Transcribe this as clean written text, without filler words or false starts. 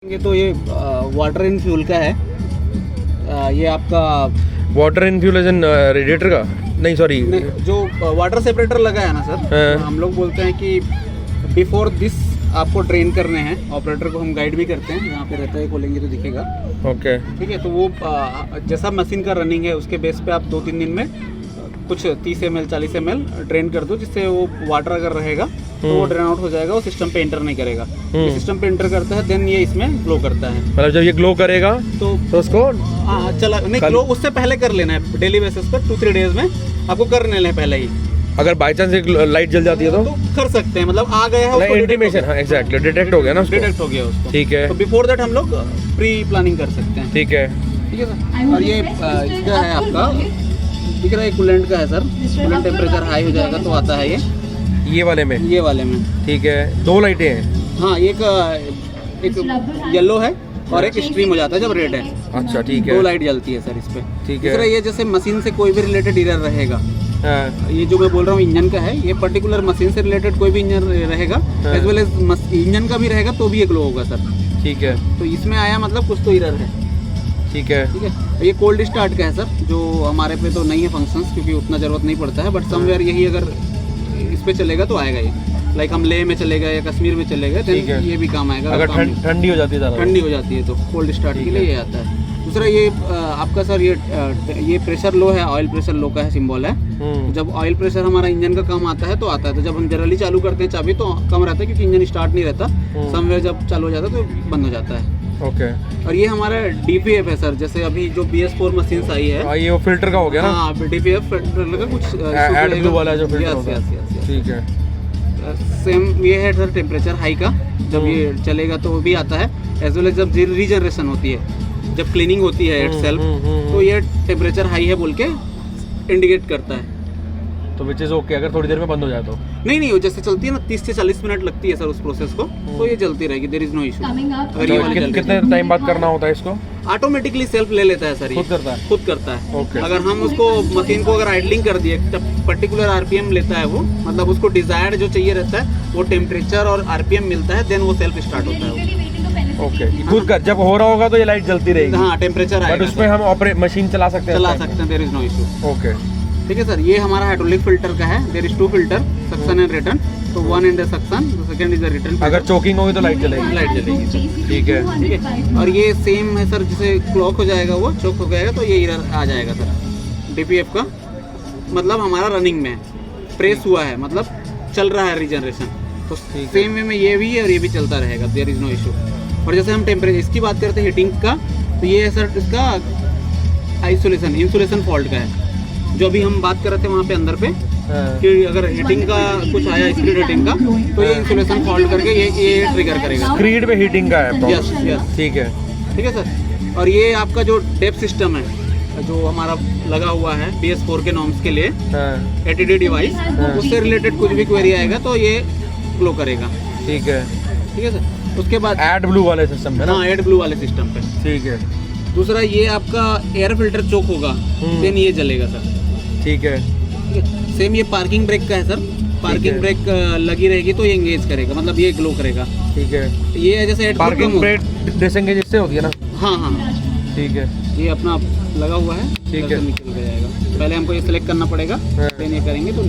ये तो ये वाटर इन फ्यूल का है। ये आपका वाटर इन्फ्यूजन रेडिएटर का नहीं, सॉरी जो वाटर सेपरेटर लगा है ना सर, हाँ। हम लोग बोलते हैं कि बिफोर दिस आपको ट्रेन करने हैं। ऑपरेटर को हम गाइड भी करते हैं, यहाँ पे रहता है, खोलेंगे तो दिखेगा। ओके ठीक है, तो वो जैसा मशीन का रनिंग है उसके बेस पे आप 2-3 दिन में कुछ 30 ml 40 ml ड्रेन कर दो, जिससे वो वाटर अगर रहेगा तो वो ड्रेन आउट हो जाएगा, वो सिस्टम पे एंटर नहीं करेगा। ये सिस्टम पे एंटर करता है, देन ये इसमें ग्लो करता है। मतलब जब ये ग्लो करेगा तो उसको हाँ चला नहीं, ग्लो उससे पहले कर लेना है। डेली बेसिस पर 2-3 डेज में आपको कर लेना है पहले ही। अगर बाई चांस एक लाइट जल जाती है तो कर सकते हैं, मतलब आ गया है इंटीमेशन, हाँ एग्जैक्टली डिटेक्ट हो गया ना उसको। डिटेक्ट हो गया उसको, ठीक है। तो बिफोर दैट हम लोग प्री प्लानिंग कर सकते हैं। ठीक है ठीक है सर। और ये इसका है आपका, दिख रहा है कूलेंट का है सर। कूलेंट टेम्परेचर हाई हो जाएगा तो आता है ये वाले में। ये वाले में। ठीक है, 2 लाइटें हैं। हाँ, एक येलो है और एक स्ट्रीम हो जाता है जब रेड है। अच्छा ठीक है, 2 लाइट जलती है सर इस पे। ठीक है। दूसरा ये जैसे मशीन से कोई भी रिलेटेड एरर रहेगा, हाँ ये जो मैं बोल रहा हूँ इंजन का है, ये पर्टिकुलर मशीन से रिलेटेड कोई भी इंजन रहेगा एज वेल एज इंजन का भी रहेगा तो भी ये ग्लो होगा सर। ठीक है, तो इसमें आया मतलब कुछ तो एरर है। ठीक है। ठीक है, ये कोल्ड स्टार्ट का है सर, जो हमारे पे तो नहीं है फंक्शंस, क्योंकि उतना ज़रूरत नहीं पड़ता है। बट समवेयर यही अगर इस पे चलेगा तो आएगा ये। लाइक हम लेह में चलेगा या कश्मीर में चलेगा, ठीक है। ये भी काम आएगा। अगर ठंडी हो जाती है ज़्यादा, ठंडी हो जाती है तो कोल्ड स्टार्ट के लिए ये आता है। दूसरा ये आपका सर ये प्रेशर लो है, ऑयल प्रेशर लो का है सिंबल है। तो जब ऑयल प्रेशर हमारा इंजन का कम आता है तो आता है। तो जब हम जनरली चालू करते हैं चाबी तो कम रहता है, क्योंकि इंजन स्टार्ट नहीं रहता। समवेयर जब चालू हो जाता है तो बंद हो जाता है। ओके। और ये हमारा DPF है सर, जैसे अभी जो BS4 मशीन आई है। ये वो फिल्टर का हो गया ना। हाँ, DPF फिल्टर का कुछ एड ब्लू वाला जो फिल्टर होता है। यस। ठीक है, सेम ये है सर टेम्परेचर हाई का, जब ये चलेगा तो वो भी आता है। एज वेल एज जब रीजनरेशन होती है, जब क्लीनिंग होती है इटसेल्फ, तो ये टेम्परेचर हाई है बोल के इंडिकेट करता है। तो विच इज ओके अगर थोड़ी देर में बंद हो जाए तो। नहीं, वो जैसे चलती है ना 30 से 40 मिनट लगती है सर उस प्रोसेस को, तो ये चलती रहेगी, देयर इज नो इशू। कितने टाइम बाद करना होता है इसको? ऑटोमेटिकली सेल्फ ले लेता है सर, ये खुद करता है। ओके। अगर हम उसको मशीन को अगर आइडलिंग कर दिए, पर्टिकुलर RPM लेता है वो, मतलब उसको डिजायर्ड जो चाहिए रहता है वो टेम्परेचर और RPM मिलता है, देन वो सेल्फ स्टार्ट होता है। ओके, खुद कर जब हो रहा होगा तो ये लाइट जलती रहेगी। हाँ, टेम्परेचर बट उसमें हम ऑपरेट मशीन चला सकते हैं, there is no issue. Okay. ठीक है सर, ये हमारा हाइड्रोलिक फिल्टर का है। There is 2 filter, suction and return. तो 1 in the suction, second is the return. अगर चोकिंग होगी तो लाइट जलेगी। ठीक है, ठीक है। और ये सेम है सर, जैसे क्लॉक हो जाएगा वो चोक हो जाएगा तो ये एरर आ जाएगा सर। DPF का मतलब हमारा रनिंग में प्रेस हुआ है, मतलब चल रहा है रीजनरेशन। तो सेम वे में ये भी है और ये भी चलता रहेगा, देयर इज नो इशू। और जैसे हम टेम्परेचर इसकी बात करते हैं हीटिंग का, तो ये है सर इसका इंसुलेशन फॉल्ट का है, जो अभी हम बात कर रहे थे वहाँ पे अंदर पे कि अगर हीटिंग का कुछ आया, स्क्रीड हीटिंग का, तो ये इंसुलेशन फॉल्ट करके ये ट्रिगर करेगा। स्क्रीड पे हीटिंग का है। यस। ठीक है, ठीक है सर। और ये आपका जो डेप सिस्टम है जो हमारा लगा हुआ है BS4 के नॉर्म्स के लिए, ATD डिवाइस, उससे रिलेटेड कुछ भी क्वेरी आएगा तो ये ग्लो करेगा। ठीक है सर। उसके बाद एड ब्लू वाले सिस्टम में ना। हाँ, एड ब्लू वाले सिस्टम पे। ठीक है। दूसरा ये आपका एयर फिल्टर चोक होगा, देन ये जलेगा सर। ठीक है। सेम ये पार्किंग ब्रेक का है सर। पार्किंग ब्रेक लगी रहेगी तो ये एंगेज करेगा, मतलब ये ग्लो करेगा। ठीक है। ये जैसे पार्किंग ब्रेक डिसएंगेज इससे होती है ना। हाँ। ठीक है। ये अपना लगा हुआ है, ठीक है। निकल जाएगा। पहले हमको ये सिलेक्ट करना पड़ेगा, देन ये करेंगे तो